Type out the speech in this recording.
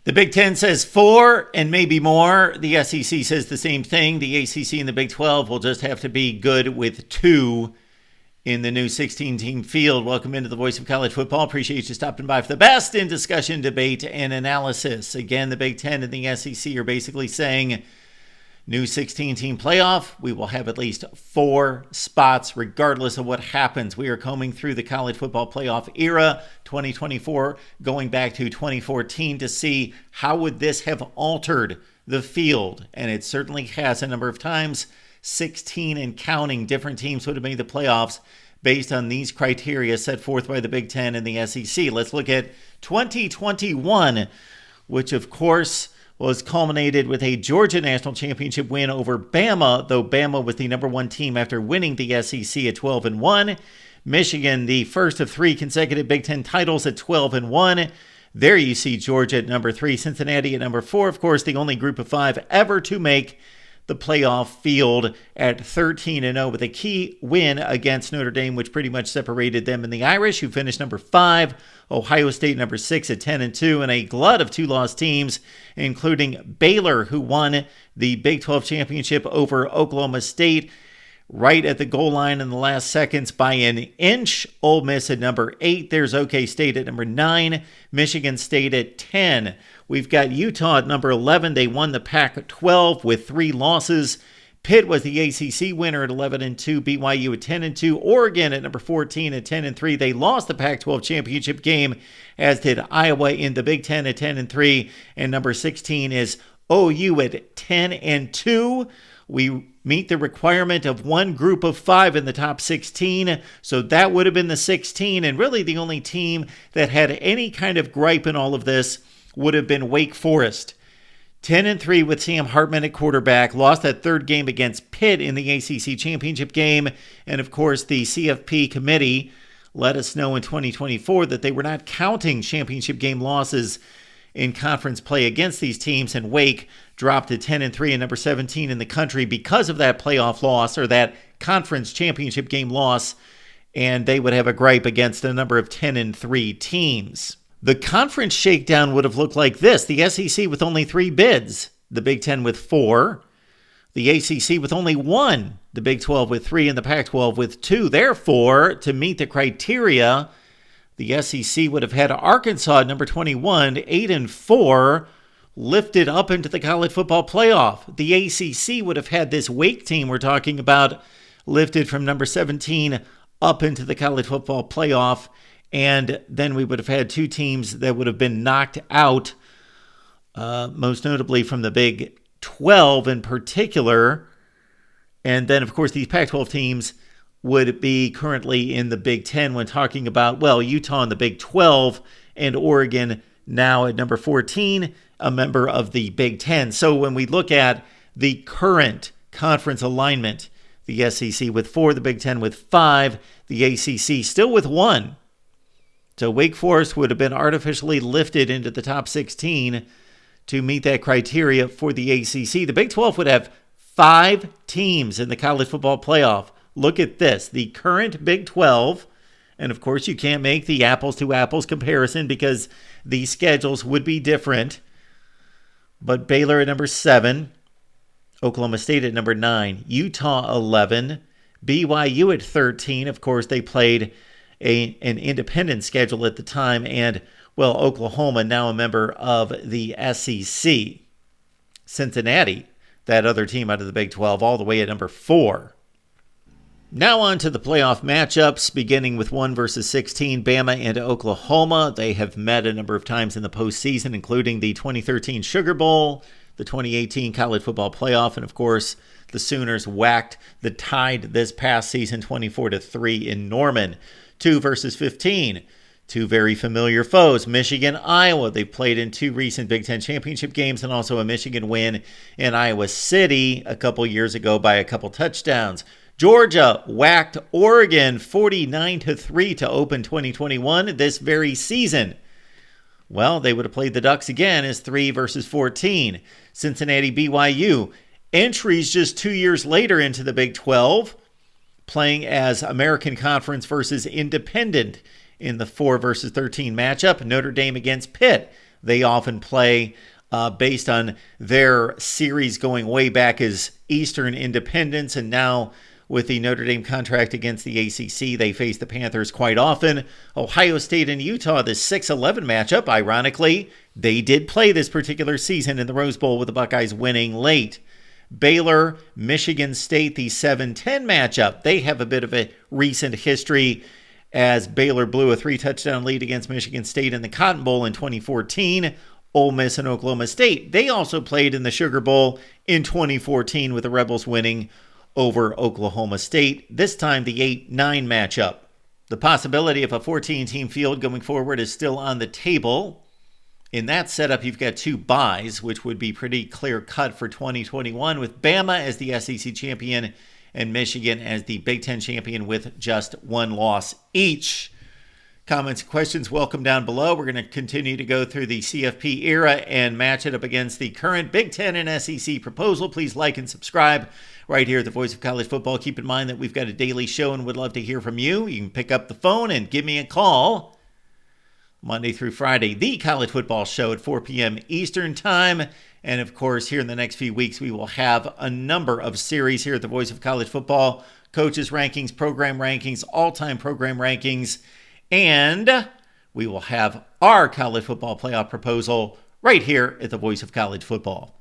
The Big Ten says 4 and maybe more. The SEC says the same thing. The ACC and the Big 12 will just have to be good with 2 in the new 16-team field. Welcome into the Voice of College Football. Appreciate you stopping by for the best in discussion, debate, and analysis. Again, the Big Ten and the SEC are basically saying new 16-team playoff. We will have at least 4 spots regardless of what happens. We are combing through the college football playoff era, 2024, going back to 2014 to see how would this have altered the field. And it certainly has a number of times. 16 and counting different teams would have made the playoffs based on these criteria set forth by the Big Ten and the SEC. Let's look at 2021, which of course was culminated with a Georgia National Championship win over Bama, though Bama was the number 1 team after winning the SEC at 12-1. Michigan, the first of 3 consecutive Big Ten titles at 12-1. There you see Georgia at number 3, Cincinnati at number 4. Of course, the only group of 5 ever to make the playoff field at 13-0 with a key win against Notre Dame, which pretty much separated them and the Irish, who finished number 5. Ohio State number 6 at 10-2, and a glut of 2-loss teams, including Baylor, who won the Big 12 championship over Oklahoma State right at the goal line in the last seconds by an inch. Ole Miss at number 8. There's OK State at number 9. Michigan State at 10. We've got Utah at number 11. They won the Pac-12 with 3 losses. Pitt was the ACC winner at 11-2. BYU at 10-2. Oregon at number 14 at 10-3. They lost the Pac-12 championship game, as did Iowa in the Big Ten at 10-3. And number 16 is OU at 10-2. We meet the requirement of 1 group of 5 in the top 16, so that would have been the 16, and really the only team that had any kind of gripe in all of this would have been Wake Forest. 10-3 with Sam Hartman at quarterback, lost that 3rd game against Pitt in the ACC championship game, and of course the CFP committee let us know in 2024 that they were not counting championship game losses in conference play against these teams, and Wake dropped to 10-3 and number 17 in the country because of that playoff loss, or that conference championship game loss, and they would have a gripe against a number of 10-3 teams. The conference shakedown would have looked like this. The SEC with only 3 bids, the Big Ten with 4, the ACC with only 1, the Big 12 with 3, and the Pac-12 with 2. Therefore, to meet the criteria, the SEC would have had Arkansas at number 21, 8-4, lifted up into the college football playoff. The ACC would have had this Wake team we're talking about lifted from number 17 up into the college football playoff. And then we would have had 2 teams that would have been knocked out, most notably from the Big 12 in particular. And then, of course, these Pac-12 teams would be currently in the Big 10 when talking about, well, Utah in the Big 12 and Oregon now at number 14, a member of the Big 10. So when we look at the current conference alignment, the SEC with 4, the Big 10 with 5, the ACC still with 1. So Wake Forest would have been artificially lifted into the top 16 to meet that criteria for the ACC. The Big 12 would have 5 teams in the college football playoff. Look at this. The current Big 12, and of course you can't make the apples to apples comparison because the schedules would be different, but Baylor at number 7, Oklahoma State at number 9, Utah 11, BYU at 13. Of course, they played an independent schedule at the time, and, well, Oklahoma now a member of the SEC. Cincinnati, that other team out of the Big 12, all the way at number 4. Now on to the playoff matchups, beginning with 1 versus 16, Bama and Oklahoma. They have met a number of times in the postseason, including the 2013 Sugar Bowl, the 2018 College Football Playoff, and of course, the Sooners whacked the Tide this past season 24-3 in Norman. 2 versus 15. 2 very familiar foes, Michigan, Iowa. They've played in 2 recent Big Ten championship games and also a Michigan win in Iowa City a couple years ago by a couple touchdowns. Georgia whacked Oregon 49-3 to open 2021 this very season. Well, they would have played the Ducks again as 3 versus 14. Cincinnati, BYU. Entries just 2 years later into the Big 12. Playing as American Conference versus Independent in the 4 versus 13 matchup. Notre Dame against Pitt. they often play based on their series going way back as Eastern Independents, and now with the Notre Dame contract against the ACC, they face the Panthers quite often. Ohio State and Utah, the 6-11 matchup, ironically, they did play this particular season in the Rose Bowl with the Buckeyes winning late. Baylor, Michigan State, the 7-10 matchup. They have a bit of a recent history as Baylor blew a 3-touchdown lead against Michigan State in the Cotton Bowl in 2014. Ole Miss and Oklahoma State, they also played in the Sugar Bowl in 2014 with the Rebels winning over Oklahoma State. This time the 8-9 matchup. The possibility of a 14-team field going forward is still on the table. In that setup, you've got 2 byes, which would be pretty clear-cut for 2021, with Bama as the SEC champion and Michigan as the Big Ten champion with just 1 loss each. Comments and questions welcome down below. We're going to continue to go through the CFP era and match it up against the current Big Ten and SEC proposal. Please like and subscribe right here at the Voice of College Football. Keep in mind that we've got a daily show and would love to hear from you. You can pick up the phone and give me a call Monday through Friday, the College Football Show at 4 p.m. Eastern Time. And of course, here in the next few weeks, we will have a number of series here at the Voice of College Football. Coaches rankings, program rankings, all-time program rankings. And we will have our college football playoff proposal right here at the Voice of College Football.